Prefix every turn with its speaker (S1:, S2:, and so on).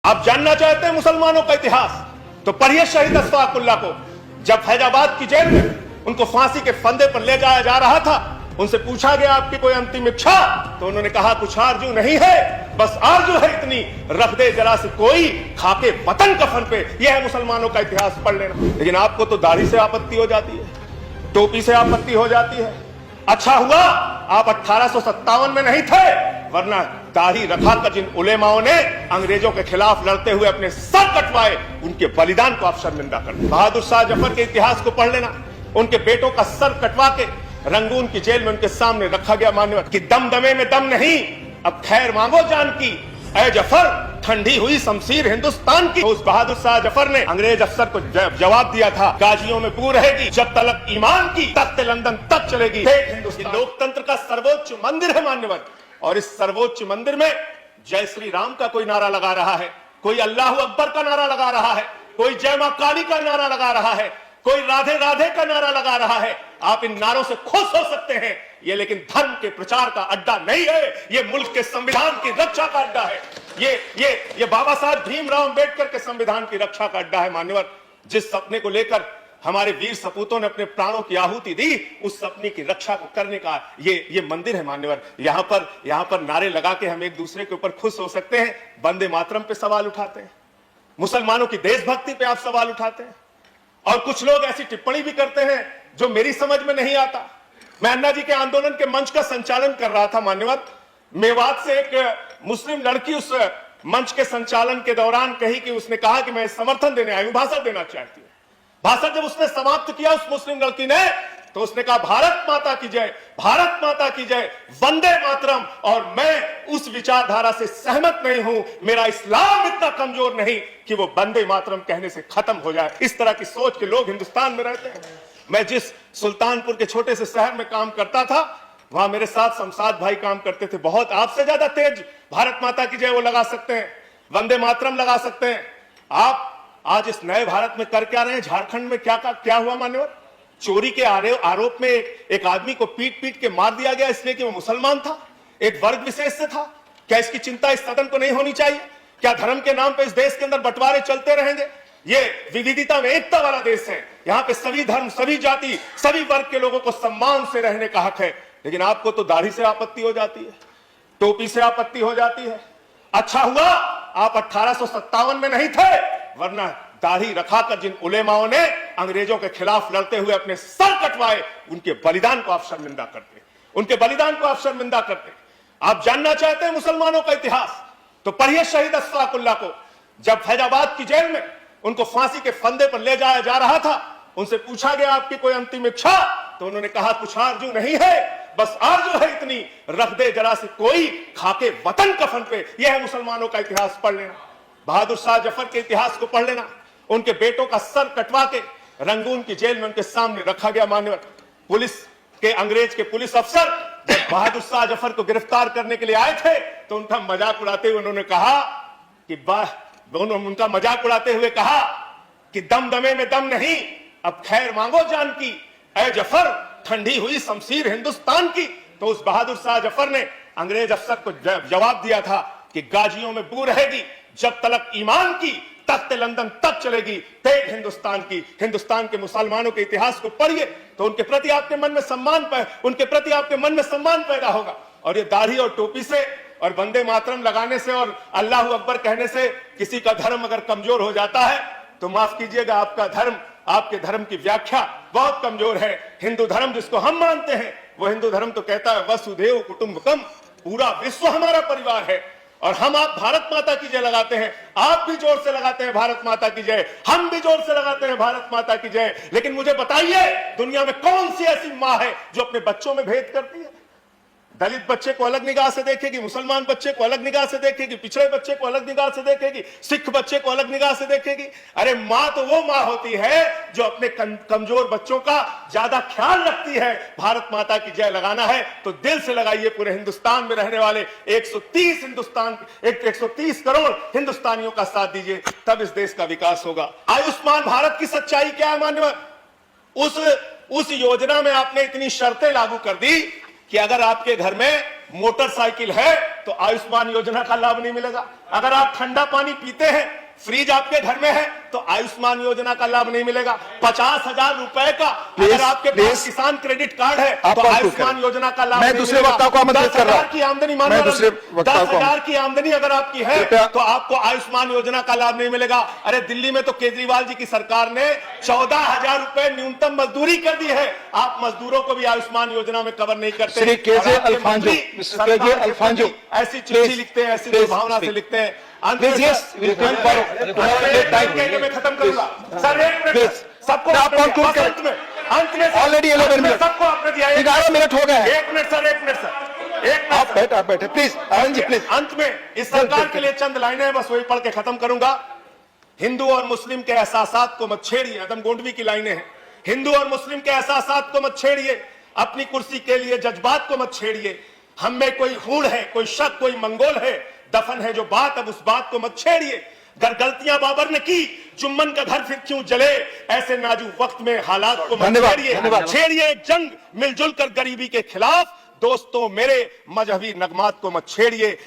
S1: आप जानना चाहते हैं मुसलमानों का इतिहास, तो पढ़िए शहीद अशफाकुल्लाह को। जब फैजाबाद की जेल में उनको फांसी के फंदे पर ले जाया जा रहा था, उनसे पूछा गया आपकी कोई अंतिम इच्छा, तो उन्होंने कहा कुछ आरजू नहीं है, बस आरजू है इतनी, रख दे जरा से कोई खाके वतन कफन पे। यह है मुसलमानों का इतिहास, पढ़ लेना। लेकिन आपको तो दाढ़ी से आपत्ति हो जाती है, टोपी से आपत्ति हो जाती है। अच्छा हुआ आप 1857 में नहीं थे, वरना दाढ़ी रखा कर जिन उलेमाओं ने अंग्रेजों के खिलाफ लड़ते हुए अपने सर कटवाए, उनके बलिदान को आप शर्मिंदा कर दे। बहादुर शाह जफर के इतिहास को पढ़ लेना। उनके बेटों का सर कटवा के रंगून की जेल में उनके सामने रखा गया मान्यवर कि दम दमे में दम नहीं, अब खैर मांगो जान की, ऐ जफर ठंडी हुई शमशीर हिंदुस्तान की। उस बहादुर शाह जफर ने अंग्रेज अफसर को जवाब दिया था, गाजियों में बू रहेगी जब तलक ईमान की, तख्त लंदन तक चलेगी। लोकतंत्र का सर्वोच्च मंदिर है मान्यवर, और इस सर्वोच्च मंदिर में जय श्री राम का कोई नारा लगा रहा है, कोई अल्लाह अकबर का नारा लगा रहा है, कोई जय मां काली का नारा लगा रहा है, कोई राधे राधे का नारा लगा रहा है। आप इन नारों से खुश हो सकते हैं, ये लेकिन धर्म के प्रचार का अड्डा नहीं है, ये मुल्क के संविधान की रक्षा का अड्डा है। ये बाबा साहब भीमराव अंबेडकर के संविधान की रक्षा का अड्डा है मान्यवर। जिस सपने को लेकर हमारे वीर सपूतों ने अपने प्राणों की आहुति दी, उस सपने की रक्षा को करने का ये मंदिर है मान्यवर। यहाँ पर नारे लगा के हम एक दूसरे के ऊपर खुश हो सकते हैं, वंदे मातरम पे सवाल उठाते हैं, मुसलमानों की देशभक्ति पे आप सवाल उठाते हैं, और कुछ लोग ऐसी टिप्पणी भी करते हैं जो मेरी समझ में नहीं आता। मैं अन्ना जी के आंदोलन के मंच का संचालन कर रहा था मान्यवर। मेवात से एक मुस्लिम लड़की उस मंच के संचालन के दौरान कही कि उसने कहा कि मैं समर्थन देने आई हूं, भाषण देना चाहती हूं। भाषण जब उसने समाप्त किया उस मुस्लिम लड़की ने, तो उसने कहा भारत माता की जय, भारत माता की जय, वंदे मातरम। और मैं उस विचारधारा से सहमत नहीं हूं, मेरा इस्लाम इतना कमजोर नहीं कि वो वंदे मातरम कहने से खत्म हो जाए। इस तरह की सोच के लोग हिंदुस्तान में रहते हैं। मैं जिस सुल्तानपुर के छोटे से शहर में काम करता था, वहां मेरे साथ शमशाद भाई काम करते थे, बहुत आपसे ज्यादा तेज भारत माता की जय वो लगा सकते हैं, वंदे मातरम लगा सकते हैं। आप आज इस नए भारत में कर क्या रहे हैं? झारखंड में क्या हुआ मान्यवर? चोरी के आरोप में एक आदमी को पीट पीट के मार दिया गया, इसलिए कि वो मुसलमान था, एक वर्ग विशेष से था। क्या इसकी चिंता इस सदन को नहीं होनी चाहिए? क्या धर्म के नाम पे इस देश के अंदर बंटवारे चलते रहेंगे? ये विविधता में एकता वाला देश है, यहाँ पे सभी धर्म, सभी जाति, सभी वर्ग के लोगों को सम्मान से रहने का हक है। लेकिन आपको तो दाढ़ी से आपत्ति हो जाती है, टोपी से आपत्ति हो जाती है। अच्छा हुआ आप 1857 में नहीं थे, वरना दाढ़ी रखा कर जिन उलेमाओं ने अंग्रेजों के खिलाफ लड़ते हुए अपने सर कटवाए, उनके बलिदान को आप शर्मिंदा करते, उनके बलिदान को आप शर्मिंदा करते। आप जानना चाहते हैं मुसलमानों का इतिहास, तो पढ़िए शहीद अशफाकुल्लाह को। जब फैजाबाद की जेल में उनको फांसी के फंदे पर ले जाया जा रहा था, उनसे पूछा गया आपकी कोई अंतिम इच्छा, तो उन्होंने कहा कुछ आरजू नहीं है, बस आरजू है इतनी, रख दे जरा से कोई खाके वतन कफन पे। यह है मुसलमानों का इतिहास, पढ़ लेना। बहादुर शाह जफर के इतिहास को पढ़ लेना। उनके बेटों का सर कटवा के रंगून की जेल में उनके सामने रखा गया मान्यवर। अंग्रेज के पुलिस अफसर जब बहादुर शाह जफर को गिरफ्तार करने के लिए आए थे, तो उनका मजाक उड़ाते हुए उन्होंने कहा कि दम दमे में दम नहीं, अब खैर मांगो जान की, ऐ जफर ठंडी हुई शमशीर हिंदुस्तान की। तो उस बहादुर शाह जफर ने अंग्रेज अफसर को जवाब दिया था कि गाजियों में बू रहेगी जब तलक ईमान की, तख्त लंदन तक चलेगी। तेज हिंदुस्तान की। हिंदुस्तान के मुसलमानों के इतिहास को पढ़िए, तो उनके प्रति आपके मन में सम्मान पैदा होगा। और ये दाढ़ी और टोपी से और वंदे मातरम लगाने से और अल्लाह अकबर कहने से किसी का धर्म अगर कमजोर हो जाता है, तो माफ कीजिएगा, आपके धर्म की व्याख्या बहुत कमजोर है। हिंदू धर्म जिसको हम मानते हैं, वो हिंदू धर्म तो कहता है वसुधैव कुटुंबकम, पूरा विश्व हमारा परिवार है। और आप भारत माता की जय लगाते हैं, आप भी जोर से लगाते हैं भारत माता की जय, हम भी जोर से लगाते हैं भारत माता की जय। लेकिन मुझे बताइए, दुनिया में कौन सी ऐसी मां है जो अपने बच्चों में भेद करती है? दलित बच्चे को अलग निगाह से देखेगी, मुसलमान बच्चे को अलग निगाह से देखेगी, पिछड़े बच्चे को अलग निगाह से देखेगी, सिख बच्चे को अलग निगाह से देखेगी। अरे मां तो वो मां होती है जो अपने कमजोर बच्चों का ज्यादा ख्याल रखती है। भारत माता की जय लगाना है तो दिल से लगाइए। पूरे हिंदुस्तान में रहने वाले 130 करोड़ हिंदुस्तानियों का साथ दीजिए, तब इस देश का विकास होगा। आयुष्मान भारत की सच्चाई क्या है मान्यवर? उस योजना में आपने इतनी शर्तें लागू कर दी कि अगर आपके घर में मोटरसाइकिल है तो आयुष्मान योजना का लाभ नहीं मिलेगा। अगर आप ठंडा पानी पीते हैं, फ्रिज आपके घर में है, तो आयुष्मान योजना का लाभ नहीं मिलेगा। 50,000 रुपए का अगर आपके पास किसान क्रेडिट कार्ड है तो आयुष्मान योजना का लाभ नहीं मिलेगा।
S2: मैं दूसरे वक्ता को आमंत्रित कर रहा हूं।
S1: 10,000 की आमदनी, मान लो 10,000 की आमदनी अगर आपकी है तो आपको आयुष्मान योजना का लाभ नहीं मिलेगा। अरे दिल्ली में तो केजरीवाल जी की सरकार ने 14,000 रुपए न्यूनतम मजदूरी कर दी है। आप मजदूरों को भी आयुष्मान योजना में कवर नहीं करते।
S2: श्री केजे अल्फांजो
S1: ऐसी चिट्ठी लिखते हैं, ऐसी दुर्भावना से लिखते हैं। मैं खत्म करूंगा सर, एक मिनट सबको अंत में
S2: ऑलरेडी 11 मिनट
S1: सबको आपने दिया,
S2: 11 मिनट हो गए।
S1: एक मिनट सर, एक मिनट
S2: आप बैठे प्लीज, आनंद जी प्लीज।
S1: अंत में इस सरकार के लिए चंद लाइनें बस वही पढ़ के खत्म करूंगा। हिंदू और मुस्लिम के एहसासात को मत छेड़िए, अदम गोंडवी की लाइनें हैं। हिंदू और मुस्लिम के एहसासात को मत छेड़िए, अपनी कुर्सी के लिए जज्बात को मत छेड़िए। हम में कोई हूड़ है, कोई शक, कोई मंगोल है, दफन है जो बात, अब उस बात को मत छेड़िए। अगर गलतियां बाबर ने की, जुम्मन का घर फिर क्यों जले, ऐसे नाजुक वक्त में हालात को मत छेड़िए एक जंग मिलजुल कर गरीबी के खिलाफ। दोस्तों मेरे मजहबी नगमात को मत छेड़िए।